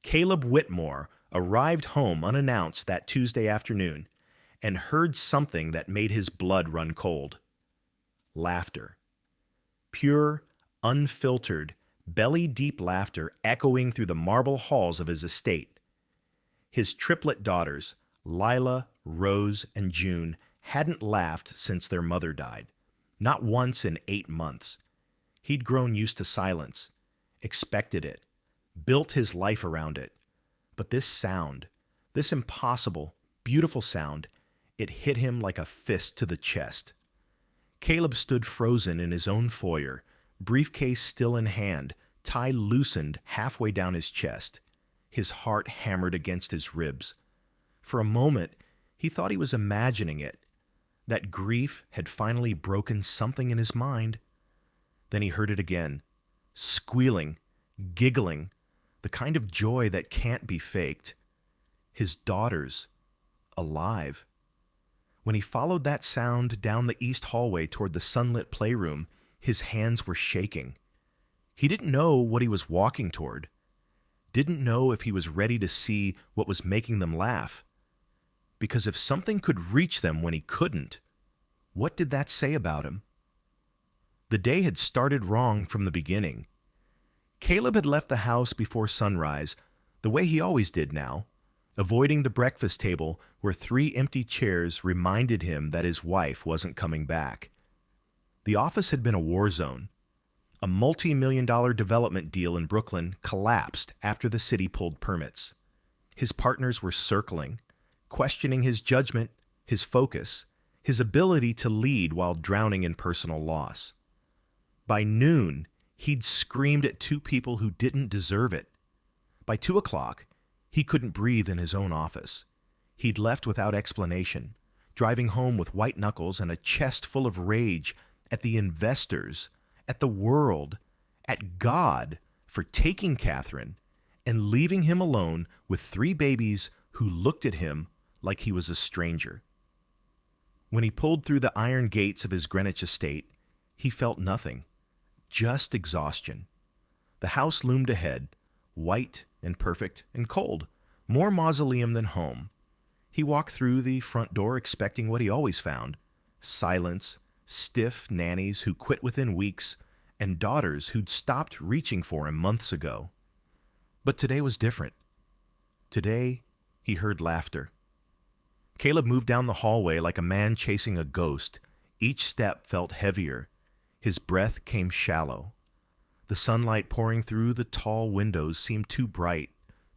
Caleb Whitmore arrived home unannounced that Tuesday afternoon and heard something that made his blood run cold. Laughter. Pure, unfiltered, belly-deep laughter echoing through the marble halls of his estate. His triplet daughters, Lila, Rose, and June, hadn't laughed since their mother died. Not once in 8 months. He'd grown used to silence, expected it, built his life around it. But this sound, this impossible, beautiful sound, it hit him like a fist to the chest. Caleb stood frozen in his own foyer, briefcase still in hand, tie loosened halfway down his chest. His heart hammered against his ribs. For a moment, he thought he was imagining it. That grief had finally broken something in his mind. Then he heard it again, squealing, giggling, the kind of joy that can't be faked. His daughters, alive. When he followed that sound down the east hallway toward the sunlit playroom, his hands were shaking. He didn't know what he was walking toward. Didn't know if he was ready to see what was making them laugh. Because if something could reach them when he couldn't, what did that say about him? The day had started wrong from the beginning. Caleb had left the house before sunrise, the way he always did now, avoiding the breakfast table where 3 empty chairs reminded him that his wife wasn't coming back. The office had been a war zone. A multi-million-dollar development deal in Brooklyn collapsed after the city pulled permits. His partners were circling, questioning his judgment, his focus, his ability to lead while drowning in personal loss. By noon, he'd screamed at 2 people who didn't deserve it. By 2 o'clock, he couldn't breathe in his own office. He'd left without explanation, driving home with white knuckles and a chest full of rage at the investors, at the world, at God for taking Catherine and leaving him alone with 3 babies who looked at him like he was a stranger. When he pulled through the iron gates of his Greenwich estate, he felt nothing, just exhaustion. The house loomed ahead, white and perfect and cold, more mausoleum than home. He walked through the front door expecting what he always found: silence, stiff nannies who quit within weeks, and daughters who'd stopped reaching for him months ago. But today was different. Today, he heard laughter. Caleb moved down the hallway like a man chasing a ghost. Each step felt heavier. His breath came shallow. The sunlight pouring through the tall windows seemed too bright,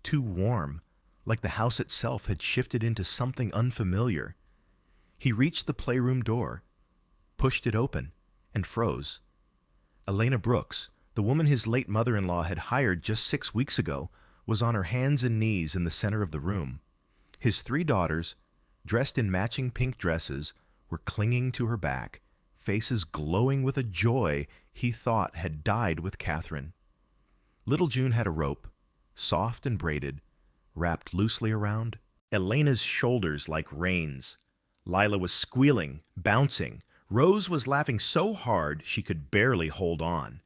too warm, like the house itself had shifted into something unfamiliar. He reached the playroom door, pushed it open, and froze. Elena Brooks, the woman his late mother-in-law had hired just 6 weeks ago, was on her hands and knees in the center of the room. His 3 daughters, dressed in matching pink dresses, were clinging to her back, faces glowing with a joy he thought had died with Catherine. Little June had a rope, soft and braided, wrapped loosely around Elena's shoulders like reins. Lila was squealing, bouncing. Rose was laughing so hard she could barely hold on.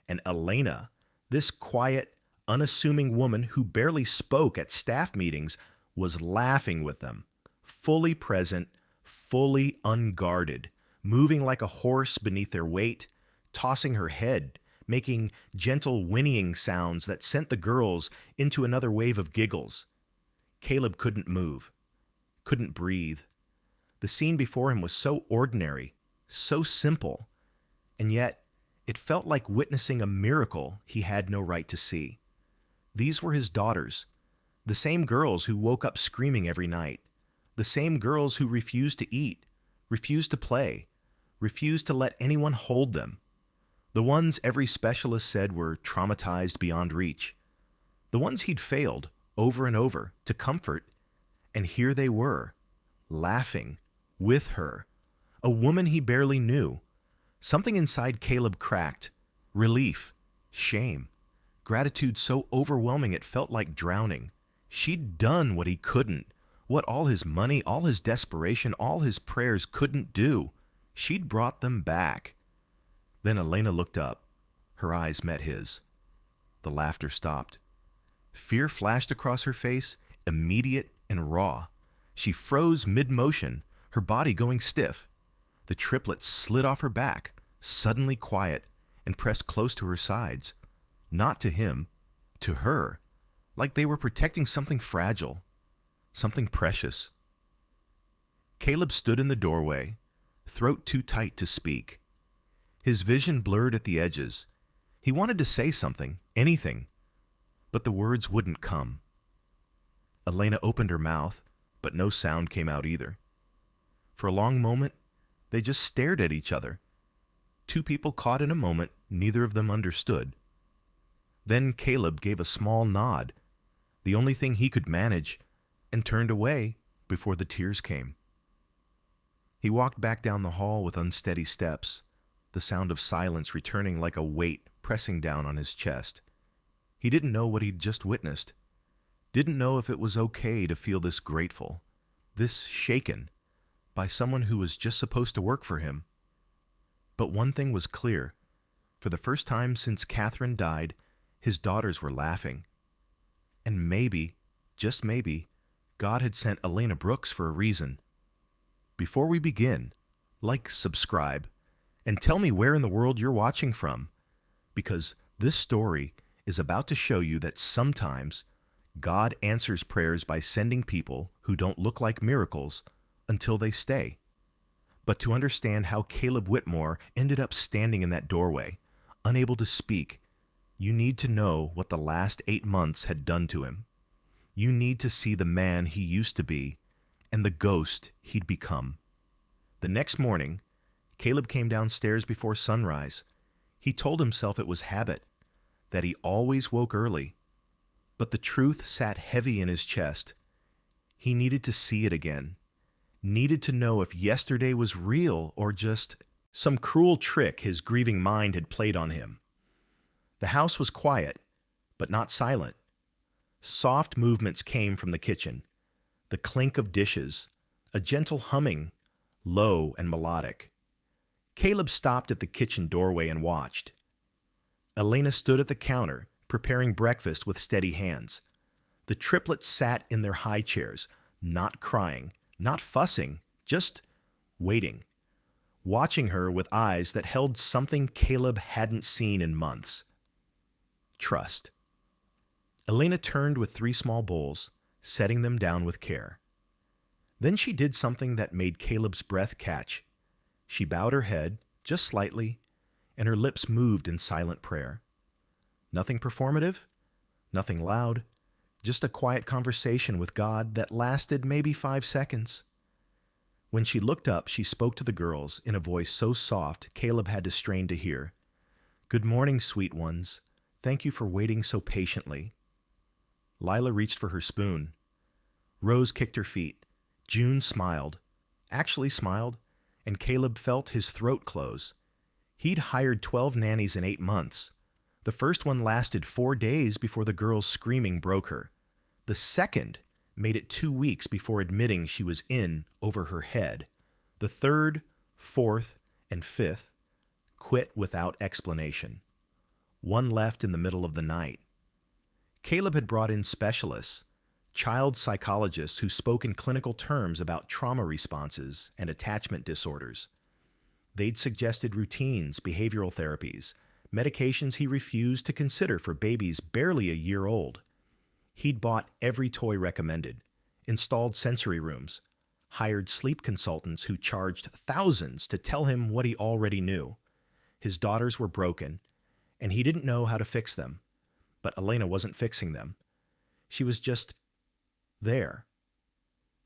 And Elena, this quiet, unassuming woman who barely spoke at staff meetings, was laughing with them, fully present, fully unguarded, moving like a horse beneath their weight, tossing her head, making gentle whinnying sounds that sent the girls into another wave of giggles. Caleb couldn't move, couldn't breathe. The scene before him was so ordinary, so simple, and yet it felt like witnessing a miracle he had no right to see. These were his daughters, the same girls who woke up screaming every night, the same girls who refused to eat, refused to play, refused to let anyone hold them, the ones every specialist said were traumatized beyond reach, the ones he'd failed over and over to comfort, and here they were, laughing with her, a woman he barely knew. Something inside Caleb cracked, relief, shame, gratitude so overwhelming it felt like drowning. She'd done what he couldn't, what all his money, all his desperation, all his prayers couldn't do. She'd brought them back. Then Elena looked up. Her eyes met his. The laughter stopped. Fear flashed across her face, immediate and raw. She froze mid-motion, her body going stiff. The triplets slid off her back, suddenly quiet, and pressed close to her sides. Not to him, to her, like they were protecting something fragile, something precious. Caleb stood in the doorway, throat too tight to speak. His vision blurred at the edges. He wanted to say something, anything, but the words wouldn't come. Elena opened her mouth, but no sound came out either. For a long moment, they just stared at each other. Two people caught in a moment neither of them understood. Then Caleb gave a small nod, the only thing he could manage, and turned away before the tears came. He walked back down the hall with unsteady steps, the sound of silence returning like a weight pressing down on his chest. He didn't know what he'd just witnessed. Didn't know if it was okay to feel this grateful, this shaken, by someone who was just supposed to work for him. But one thing was clear. For the first time since Catherine died, his daughters were laughing. And maybe, just maybe, God had sent Elena Brooks for a reason. Before we begin, like, subscribe, and tell me where in the world you're watching from, because this story is about to show you that sometimes God answers prayers by sending people who don't look like miracles until they stay. But to understand how Caleb Whitmore ended up standing in that doorway, unable to speak, you need to know what the last 8 months had done to him. You need to see the man he used to be and the ghost he'd become. The next morning, Caleb came downstairs before sunrise. He told himself it was habit, that he always woke early. But the truth sat heavy in his chest. He needed to see it again. Needed to know if yesterday was real or just some cruel trick his grieving mind had played on him. The house was quiet, but not silent. Soft movements came from the kitchen, the clink of dishes, a gentle humming, low and melodic. Caleb stopped at the kitchen doorway and watched. Elena stood at the counter, preparing breakfast with steady hands. The triplets sat in their high chairs, not crying, not fussing, just waiting, watching her with eyes that held something Caleb hadn't seen in months. Trust. Elena turned with 3 small bowls, setting them down with care. Then she did something that made Caleb's breath catch. She bowed her head, just slightly, and her lips moved in silent prayer. Nothing performative, nothing loud, just a quiet conversation with God that lasted maybe 5 seconds. When she looked up, she spoke to the girls in a voice so soft Caleb had to strain to hear. "Good morning, sweet ones. Thank you for waiting so patiently." Lila reached for her spoon. Rose kicked her feet. June smiled, actually smiled, and Caleb felt his throat close. He'd hired 12 nannies in 8 months. The first one lasted 4 days before the girl's screaming broke her. The second made it 2 weeks before admitting she was in over her head. The third, fourth, and fifth quit without explanation. One left in the middle of the night. Caleb had brought in specialists, child psychologists who spoke in clinical terms about trauma responses and attachment disorders. They'd suggested routines, behavioral therapies, medications he refused to consider for babies barely a year old. He'd bought every toy recommended, installed sensory rooms, hired sleep consultants who charged thousands to tell him what he already knew. His daughters were broken, and he didn't know how to fix them. But Elena wasn't fixing them. She was just there,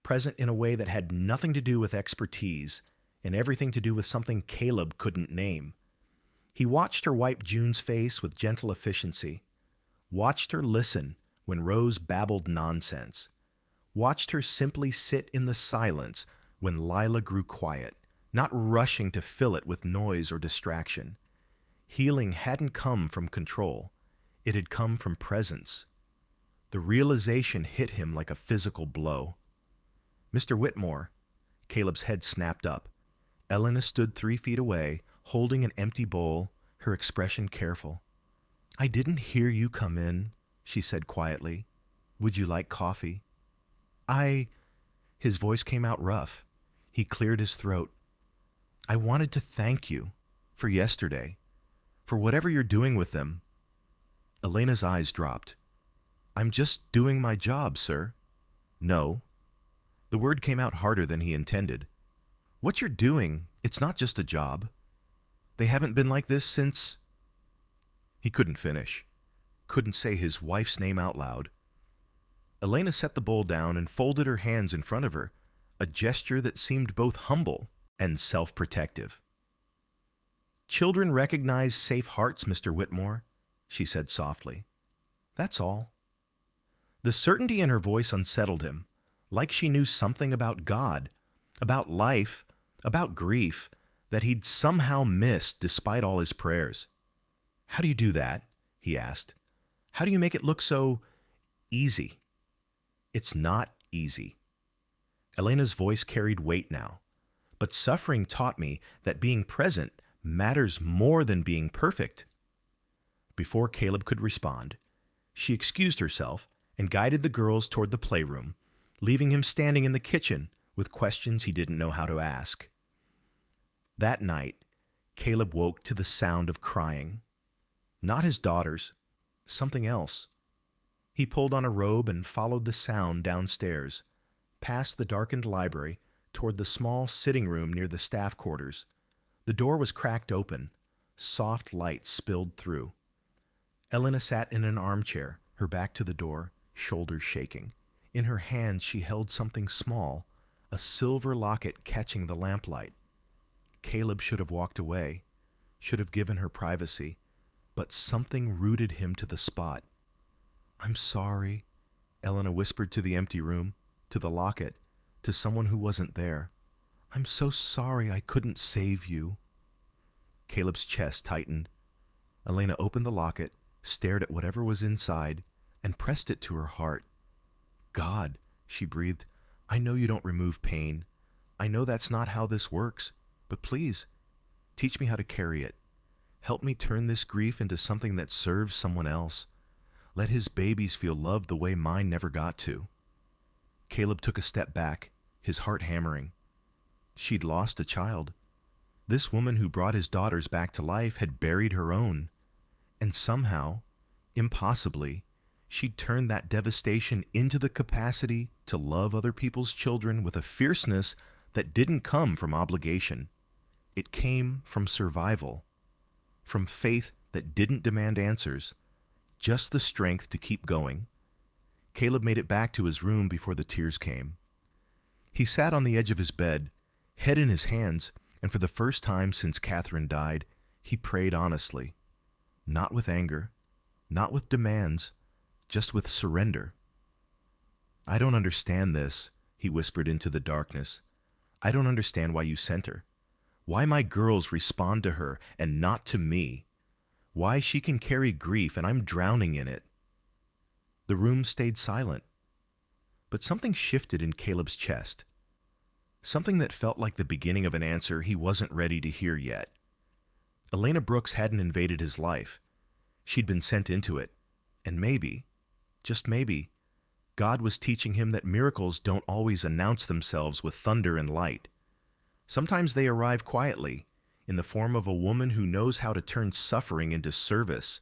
present in a way that had nothing to do with expertise and everything to do with something Caleb couldn't name. He watched her wipe June's face with gentle efficiency, watched her listen when Rose babbled nonsense, watched her simply sit in the silence when Lila grew quiet, not rushing to fill it with noise or distraction. Healing hadn't come from control. It had come from presence. The realization hit him like a physical blow. "Mr. Whitmore," Caleb's head snapped up. Elena stood 3 feet away, holding an empty bowl, her expression careful. "I didn't hear you come in," she said quietly. "Would you like coffee?" I... His voice came out rough. He cleared his throat. "I wanted to thank you for yesterday, for whatever you're doing with them." Elena's eyes dropped. "I'm just doing my job, sir." "No." The word came out harder than he intended. "What you're doing, it's not just a job. They haven't been like this since..." He couldn't finish. Couldn't say his wife's name out loud. Elena set the bowl down and folded her hands in front of her, a gesture that seemed both humble and self-protective. "Children recognize safe hearts, Mr. Whitmore," she said softly. "That's all." The certainty in her voice unsettled him, like she knew something about God, about life, about grief, that he'd somehow missed despite all his prayers. "How do you do that?" he asked. "How do you make it look so easy?" "It's not easy." Elena's voice carried weight now. "But suffering taught me that being present matters more than being perfect." Before Caleb could respond, she excused herself and guided the girls toward the playroom, leaving him standing in the kitchen with questions he didn't know how to ask. That night, Caleb woke to the sound of crying. Not his daughter's, something else. He pulled on a robe and followed the sound downstairs, past the darkened library, toward the small sitting room near the staff quarters. The door was cracked open. Soft light spilled through. Elena sat in an armchair, her back to the door, shoulders shaking. In her hands she held something small, a silver locket catching the lamplight. Caleb should have walked away, should have given her privacy, but something rooted him to the spot. "I'm sorry," Elena whispered to the empty room, to the locket, to someone who wasn't there. "I'm so sorry I couldn't save you." Caleb's chest tightened. Elena opened the locket, stared at whatever was inside, and pressed it to her heart. "God," she breathed, "I know you don't remove pain. I know that's not how this works. But please, teach me how to carry it. Help me turn this grief into something that serves someone else. Let his babies feel loved the way mine never got to." Caleb took a step back, his heart hammering. She'd lost a child. This woman who brought his daughters back to life had buried her own. And somehow, impossibly, she'd turned that devastation into the capacity to love other people's children with a fierceness that didn't come from obligation. It came from survival, from faith that didn't demand answers, just the strength to keep going. Caleb made it back to his room before the tears came. He sat on the edge of his bed, head in his hands, and for the first time since Catherine died, he prayed honestly. Not with anger, not with demands, just with surrender. "I don't understand this," he whispered into the darkness. "I don't understand why you sent her. Why my girls respond to her and not to me. Why she can carry grief and I'm drowning in it." The room stayed silent. But something shifted in Caleb's chest. Something that felt like the beginning of an answer he wasn't ready to hear yet. Elena Brooks hadn't invaded his life. She'd been sent into it. And maybe, just maybe, God was teaching him that miracles don't always announce themselves with thunder and light. Sometimes they arrive quietly, in the form of a woman who knows how to turn suffering into service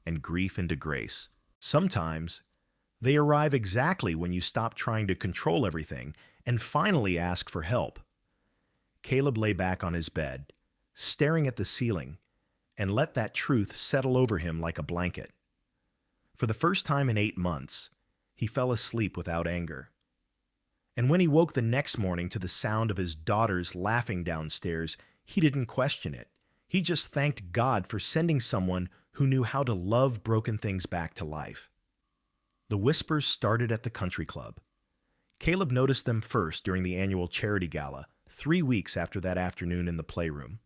and grief into grace. Sometimes they arrive exactly when you stop trying to control everything and finally ask for help. Caleb lay back on his bed, staring at the ceiling, and let that truth settle over him like a blanket. For the first time in 8 months, he fell asleep without anger. And when he woke the next morning to the sound of his daughters laughing downstairs, he didn't question it. He just thanked God for sending someone who knew how to love broken things back to life. The whispers started at the country club. Caleb noticed them first during the annual charity gala, 3 weeks after that afternoon in the playroom.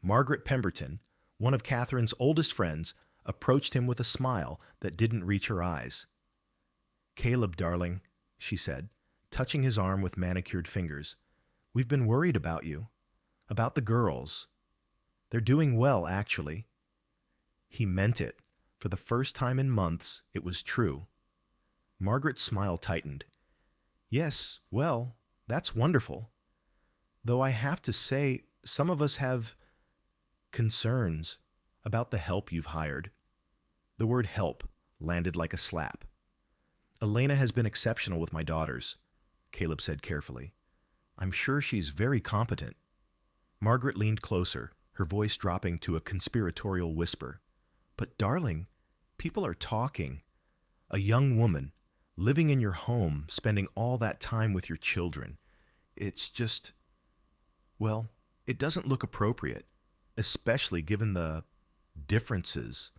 Margaret Pemberton, one of Catherine's oldest friends, approached him with a smile that didn't reach her eyes. "Caleb, darling," she said, touching his arm with manicured fingers, "we've been worried about you, about the girls. They're doing well, actually." He meant it, For the first time in months, it was true. Margaret's smile tightened. Yes, well, that's wonderful. Though I have to say, some of us have concerns about the help you've hired. The word help landed like a slap. Elena has been exceptional with my daughters, Caleb said carefully. I'm sure she's very competent. Margaret leaned closer, her voice dropping to a conspiratorial whisper. But darling, people are talking. A young woman, living in your home, spending all that time with your children. It's just, well, it doesn't look appropriate, especially given the differences.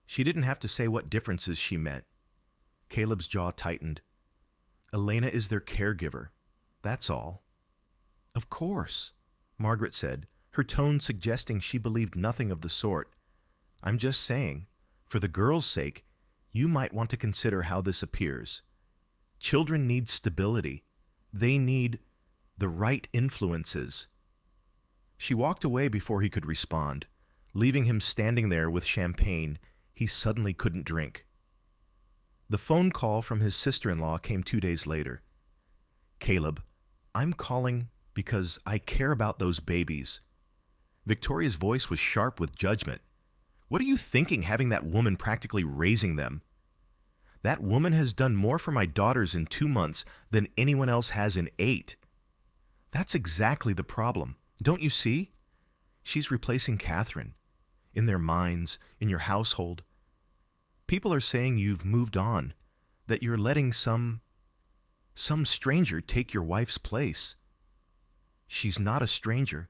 She didn't have to say what differences she meant. Caleb's jaw tightened. Elena is their caregiver. That's all. Of course, Margaret said, her tone suggesting she believed nothing of the sort. I'm just saying, for the girls' sake, you might want to consider how this appears. Children need stability. They need the right influences. She walked away before he could respond, leaving him standing there with champagne he suddenly couldn't drink. The phone call from his sister-in-law came 2 days later. Caleb, I'm calling because I care about those babies. Victoria's voice was sharp with judgment. What are you thinking, having that woman practically raising them? That woman has done more for my daughters in 2 months than anyone else has in 8. That's exactly the problem. Don't you see? She's replacing Catherine. In their minds, in your household. People are saying you've moved on, that you're letting some stranger take your wife's place. She's not a stranger.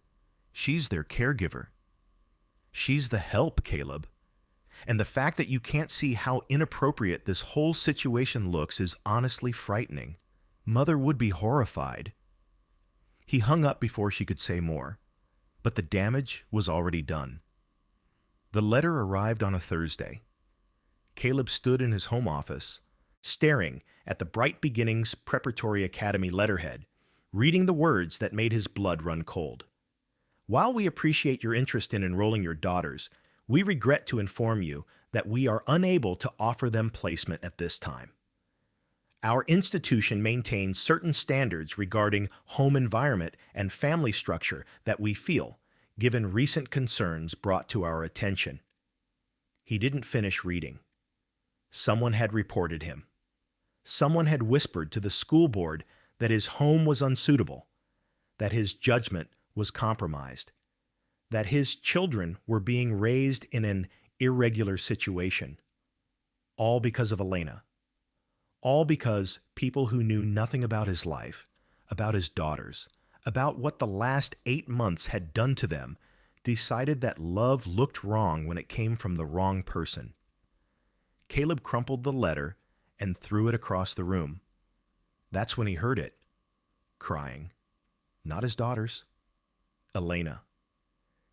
She's their caregiver. She's the help, Caleb. And the fact that you can't see how inappropriate this whole situation looks is honestly frightening. Mother would be horrified. He hung up before she could say more, but the damage was already done. The letter arrived on a Thursday. Caleb stood in his home office, staring at the Bright Beginnings Preparatory Academy letterhead, reading the words that made his blood run cold. While we appreciate your interest in enrolling your daughters, we regret to inform you that we are unable to offer them placement at this time. Our institution maintains certain standards regarding home environment and family structure that we feel, given recent concerns brought to our attention. He didn't finish reading. Someone had reported him. Someone had whispered to the school board that his home was unsuitable, that his judgment was compromised, that his children were being raised in an irregular situation. All because of Elena. All because people who knew nothing about his life, about his daughters, about what the last 8 months had done to them, decided that love looked wrong when it came from the wrong person. Caleb crumpled the letter and threw it across the room. That's when he heard it, crying. Not his daughters. Elena.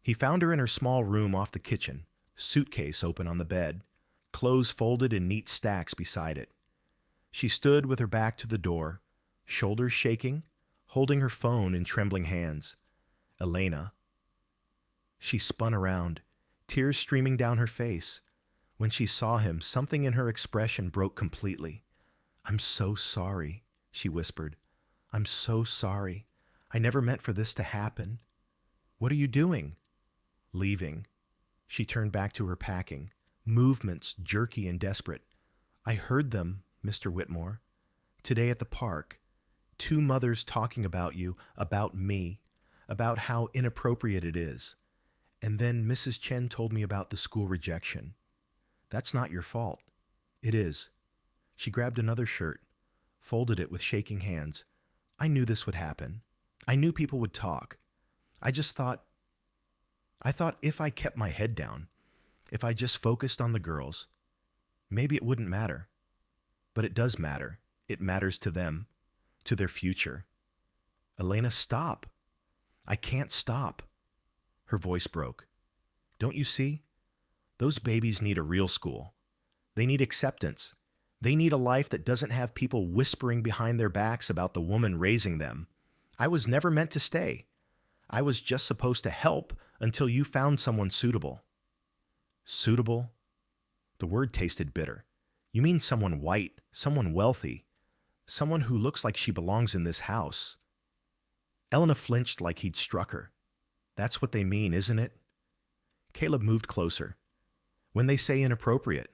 He found her in her small room off the kitchen, suitcase open on the bed, clothes folded in neat stacks beside it. She stood with her back to the door, shoulders shaking, holding her phone in trembling hands. Elena. She spun around, tears streaming down her face. When she saw him, something in her expression broke completely. I'm so sorry, she whispered. I'm so sorry. I never meant for this to happen. What are you doing? Leaving. She turned back to her packing, movements jerky and desperate. I heard them, Mr. Whitmore. Today at the park. 2 mothers talking about you, about me, about how inappropriate it is. And then Mrs. Chen told me about the school rejection. That's not your fault. It is. She grabbed another shirt, folded it with shaking hands. I knew this would happen. I knew people would talk. I thought if I kept my head down, if I just focused on the girls, maybe it wouldn't matter. But it does matter. It matters to them, to their future. Elena, stop. I can't stop. Her voice broke. Don't you see? Those babies need a real school. They need acceptance. They need a life that doesn't have people whispering behind their backs about the woman raising them. I was never meant to stay. I was just supposed to help until you found someone suitable. Suitable? The word tasted bitter. You mean someone white, someone wealthy, someone who looks like she belongs in this house. Elena flinched like he'd struck her. That's what they mean, isn't it? Caleb moved closer. When they say inappropriate,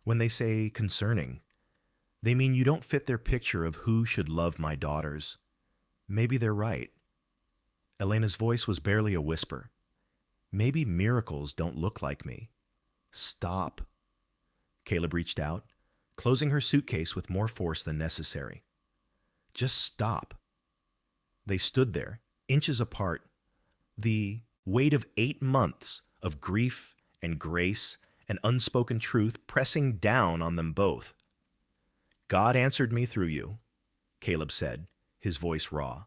when they say concerning, they mean you don't fit their picture of who should love my daughters. Maybe they're right. Elena's voice was barely a whisper. Maybe miracles don't look like me. Stop. Caleb reached out, closing her suitcase with more force than necessary. Just stop. They stood there, inches apart, the weight of 8 months of grief and grace and unspoken truth pressing down on them both. God answered me through you, Caleb said, his voice raw.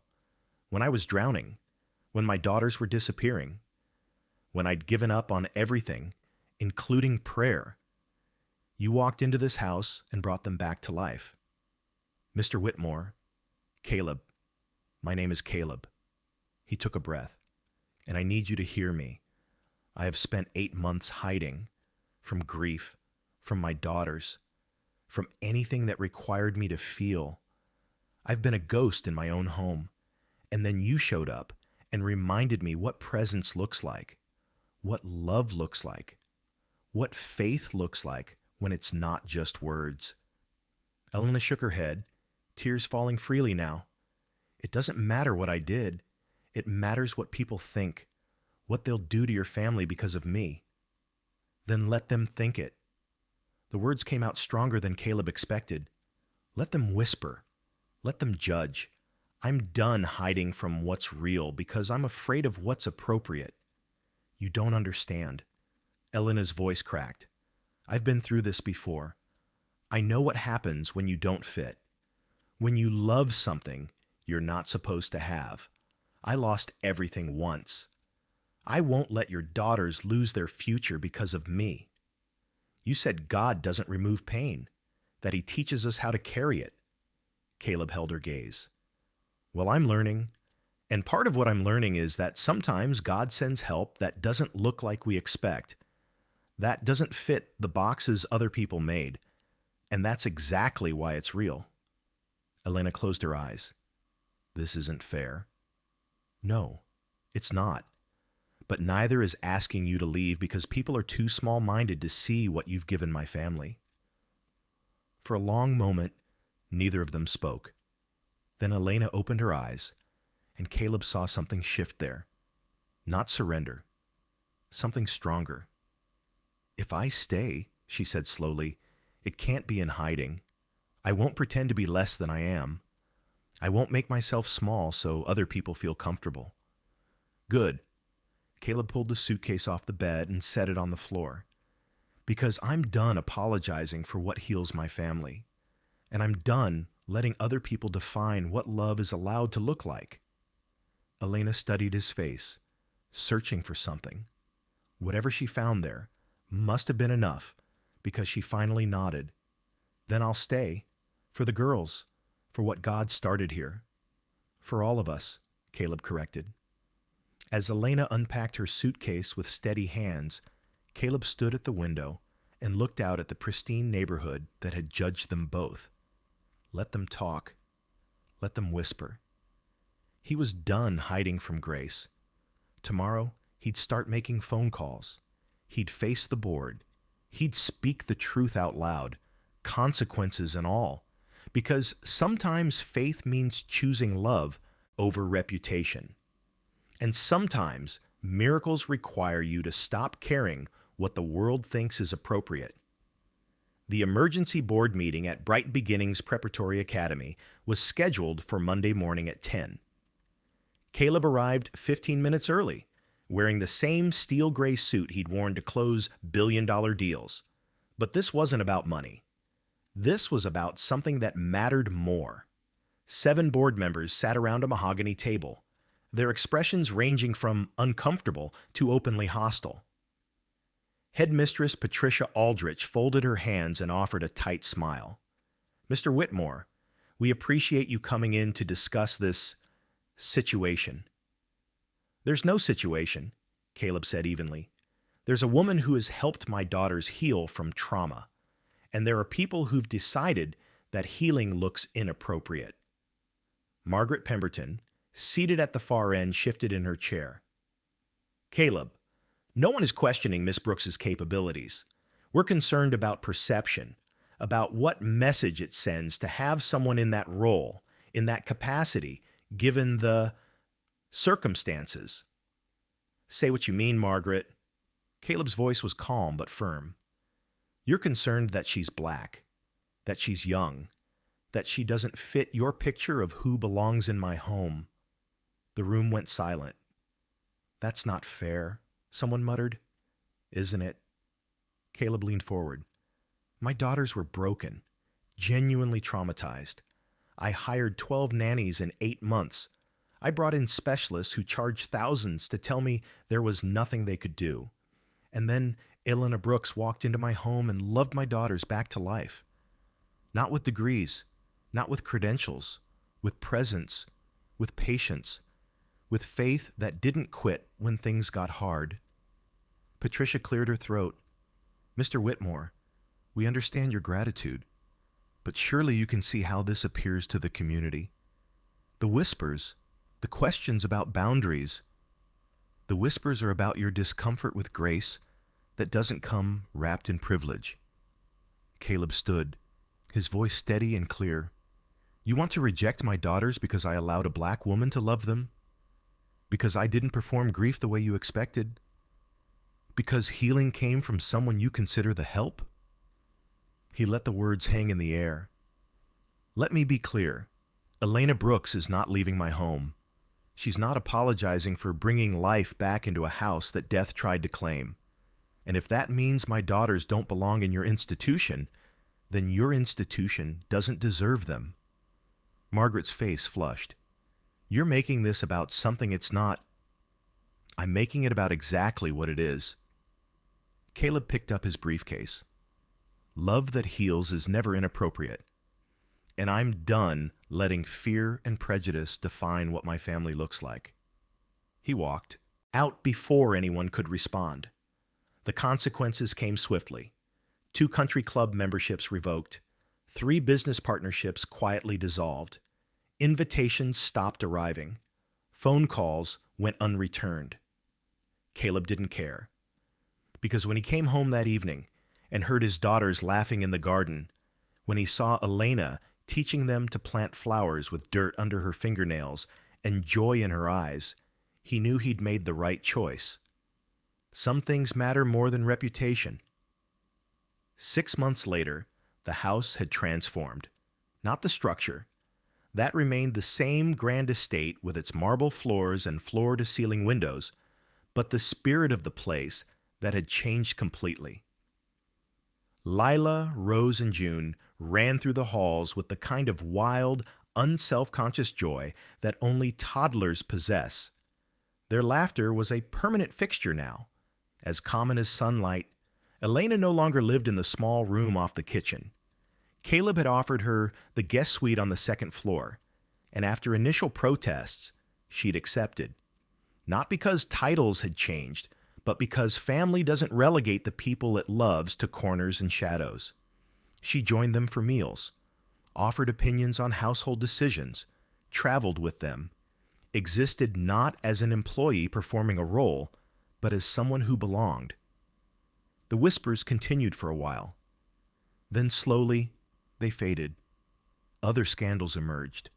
When I was drowning, when my daughters were disappearing, when I'd given up on everything, including prayer, you walked into this house and brought them back to life. Mr. Whitmore, Caleb, my name is Caleb. He took a breath. And I need you to hear me. I have spent 8 months hiding from grief, from my daughters, from anything that required me to feel. I've been a ghost in my own home. And then you showed up and reminded me what presence looks like, what love looks like, what faith looks like when it's not just words. Elena shook her head, tears falling freely now. It doesn't matter what I did. It matters what people think, what they'll do to your family because of me. Then let them think it. The words came out stronger than Caleb expected. Let them whisper. Let them judge. I'm done hiding from what's real because I'm afraid of what's appropriate. You don't understand. Elena's voice cracked. I've been through this before. I know what happens when you don't fit. When you love something you're not supposed to have. I lost everything once. I won't let your daughters lose their future because of me. You said God doesn't remove pain, that he teaches us how to carry it. Caleb held her gaze. Well, I'm learning, and part of what I'm learning is that sometimes God sends help that doesn't look like we expect, that doesn't fit the boxes other people made, and that's exactly why it's real. Elena closed her eyes. This isn't fair. No, it's not. But neither is asking you to leave because people are too small-minded to see what you've given my family. For a long moment, neither of them spoke. Then Elena opened her eyes, and Caleb saw something shift there. Not surrender. Something stronger. If I stay, she said slowly, it can't be in hiding. I won't pretend to be less than I am. I won't make myself small so other people feel comfortable. Good. Caleb pulled the suitcase off the bed and set it on the floor. Because I'm done apologizing for what heals my family. And I'm done letting other people define what love is allowed to look like. Elena studied his face, searching for something. Whatever she found there must have been enough, because she finally nodded. Then I'll stay. For the girls. For what God started here. For all of us, Caleb corrected. As Elena unpacked her suitcase with steady hands, Caleb stood at the window and looked out at the pristine neighborhood that had judged them both. Let them talk. Let them whisper. He was done hiding from Grace. Tomorrow, he'd start making phone calls. He'd face the board. He'd speak the truth out loud, consequences and all. Because sometimes faith means choosing love over reputation. And sometimes miracles require you to stop caring what the world thinks is appropriate. The emergency board meeting at Bright Beginnings Preparatory Academy was scheduled for Monday morning at 10. Caleb arrived 15 minutes early, wearing the same steel gray suit he'd worn to close billion-dollar deals. But this wasn't about money. This was about something that mattered more. 7 board members sat around a mahogany table, their expressions ranging from uncomfortable to openly hostile. Headmistress Patricia Aldrich folded her hands and offered a tight smile. Mr. Whitmore, we appreciate you coming in to discuss this situation. There's no situation, Caleb said evenly. There's a woman who has helped my daughters heal from trauma, and there are people who've decided that healing looks inappropriate. Margaret Pemberton, seated at the far end, shifted in her chair. Caleb, no one is questioning Miss Brooks's capabilities. We're concerned about perception, about what message it sends to have someone in that role, in that capacity, given the circumstances. Say what you mean, Margaret. Caleb's voice was calm but firm. You're concerned that she's black, that she's young, that she doesn't fit your picture of who belongs in my home. The room went silent. That's not fair, someone muttered. Isn't it? Caleb leaned forward. My daughters were broken, genuinely traumatized. I hired 12 nannies in 8 months. I brought in specialists who charged thousands to tell me there was nothing they could do. And then Elena Brooks walked into my home and loved my daughters back to life. Not with degrees, not with credentials, with presence, with patience, with faith that didn't quit when things got hard. Patricia cleared her throat. Mr. Whitmore, we understand your gratitude, but surely you can see how this appears to the community. The whispers, the questions about boundaries, the whispers are about your discomfort with grace that doesn't come wrapped in privilege. Caleb stood, his voice steady and clear. You want to reject my daughters because I allowed a black woman to love them? Because I didn't perform grief the way you expected? Because healing came from someone you consider the help? He let the words hang in the air. Let me be clear. Elena Brooks is not leaving my home. She's not apologizing for bringing life back into a house that death tried to claim. And if that means my daughters don't belong in your institution, then your institution doesn't deserve them. Margaret's face flushed. You're making this about something it's not. I'm making it about exactly what it is. Caleb picked up his briefcase. Love that heals is never inappropriate. And I'm done letting fear and prejudice define what my family looks like. He walked out before anyone could respond. The consequences came swiftly. 2 country club memberships revoked. 3 business partnerships quietly dissolved. Invitations stopped arriving. Phone calls went unreturned. Caleb didn't care. Because when he came home that evening and heard his daughters laughing in the garden, when he saw Elena teaching them to plant flowers with dirt under her fingernails and joy in her eyes, he knew he'd made the right choice. Some things matter more than reputation. 6 months later, the house had transformed. Not the structure. That remained the same grand estate with its marble floors and floor-to-ceiling windows, but the spirit of the place that had changed completely. Lila, Rose, and June ran through the halls with the kind of wild, unself-conscious joy that only toddlers possess. Their laughter was a permanent fixture now. As common as sunlight, Elena no longer lived in the small room off the kitchen. Caleb had offered her the guest suite on the 2nd floor, and after initial protests, she'd accepted. Not because titles had changed, but because family doesn't relegate the people it loves to corners and shadows. She joined them for meals, offered opinions on household decisions, traveled with them, existed not as an employee performing a role, but as someone who belonged. The whispers continued for a while. Then slowly, they faded. Other scandals emerged.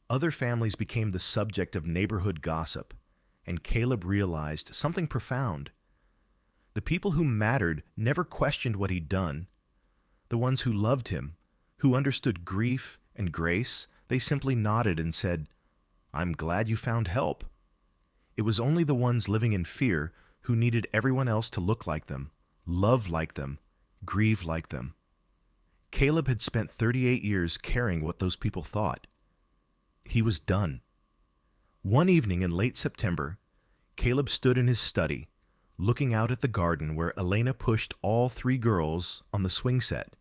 Other families became the subject of neighborhood gossip, and Caleb realized something profound. The people who mattered never questioned what he'd done. The ones who loved him, who understood grief and grace, they simply nodded and said, "I'm glad you found help." It was only the ones living in fear who needed everyone else to look like them, love like them, grieve like them. Caleb had spent 38 years caring what those people thought. He was done. One evening in late September, Caleb stood in his study, looking out at the garden where Elena pushed all 3 girls on the swing set.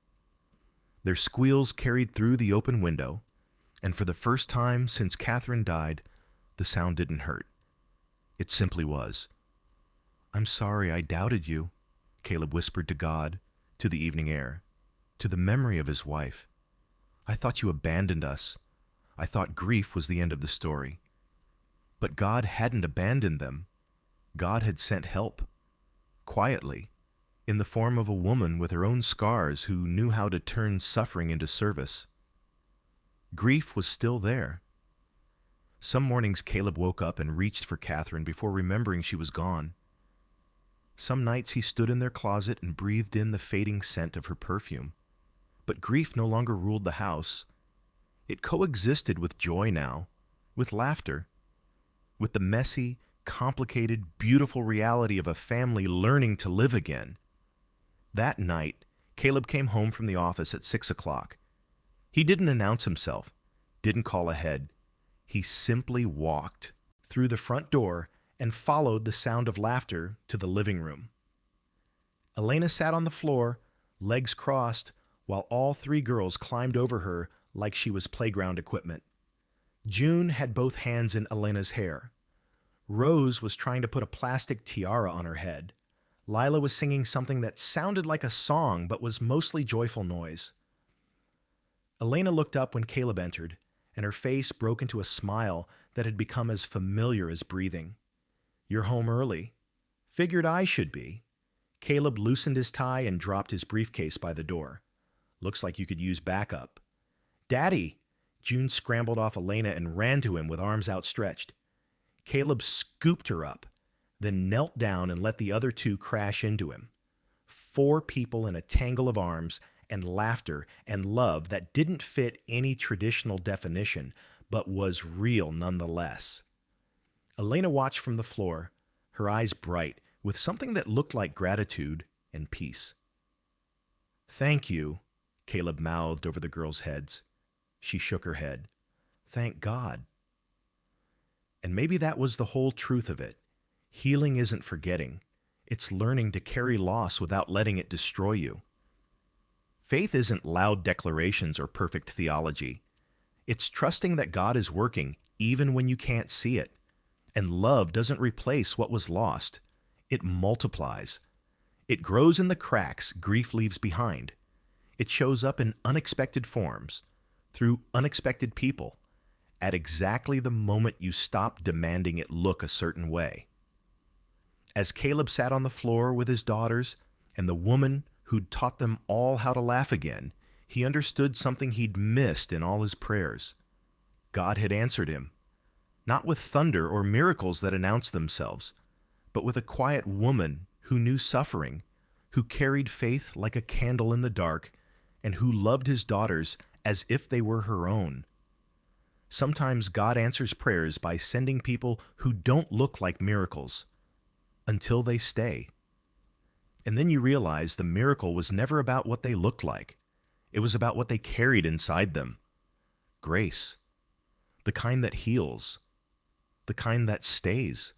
Their squeals carried through the open window, and for the first time since Catherine died, the sound didn't hurt. It simply was. I'm sorry I doubted you, Caleb whispered to God, to the evening air, to the memory of his wife. I thought you abandoned us. I thought grief was the end of the story. But God hadn't abandoned them. God had sent help, quietly, in the form of a woman with her own scars who knew how to turn suffering into service. Grief was still there. Some mornings Caleb woke up and reached for Catherine before remembering she was gone. Some nights he stood in their closet and breathed in the fading scent of her perfume. But grief no longer ruled the house. It coexisted with joy now, with laughter, with the messy, complicated, beautiful reality of a family learning to live again. That night, Caleb came home from the office at 6 o'clock. He didn't announce himself, didn't call ahead. He simply walked through the front door and followed the sound of laughter to the living room. Elena sat on the floor, legs crossed, while all three girls climbed over her like she was playground equipment. June had both hands in Elena's hair. Rose was trying to put a plastic tiara on her head. Lila was singing something that sounded like a song but was mostly joyful noise. Elena looked up when Caleb entered, and her face broke into a smile that had become as familiar as breathing. You're home early. Figured I should be. Caleb loosened his tie and dropped his briefcase by the door. Looks like you could use backup. Daddy! June scrambled off Elena and ran to him with arms outstretched. Caleb scooped her up, then knelt down and let the other two crash into him. 4 people in a tangle of arms and laughter and love that didn't fit any traditional definition, but was real nonetheless. Elena watched from the floor, her eyes bright, with something that looked like gratitude and peace. Thank you, Caleb mouthed over the girls' heads. She shook her head. Thank God. And maybe that was the whole truth of it. Healing isn't forgetting. It's learning to carry loss without letting it destroy you. Faith isn't loud declarations or perfect theology. It's trusting that God is working even when you can't see it. And love doesn't replace what was lost. It multiplies. It grows in the cracks grief leaves behind. It shows up in unexpected forms, through unexpected people, at exactly the moment you stop demanding it look a certain way. As Caleb sat on the floor with his daughters and the woman who'd taught them all how to laugh again, he understood something he'd missed in all his prayers. God had answered him, not with thunder or miracles that announced themselves, but with a quiet woman who knew suffering, who carried faith like a candle in the dark, and who loved his daughters as if they were her own. Sometimes God answers prayers by sending people who don't look like miracles, until they stay. And then you realize the miracle was never about what they looked like. It was about what they carried inside them. Grace. The kind that heals. The kind that stays.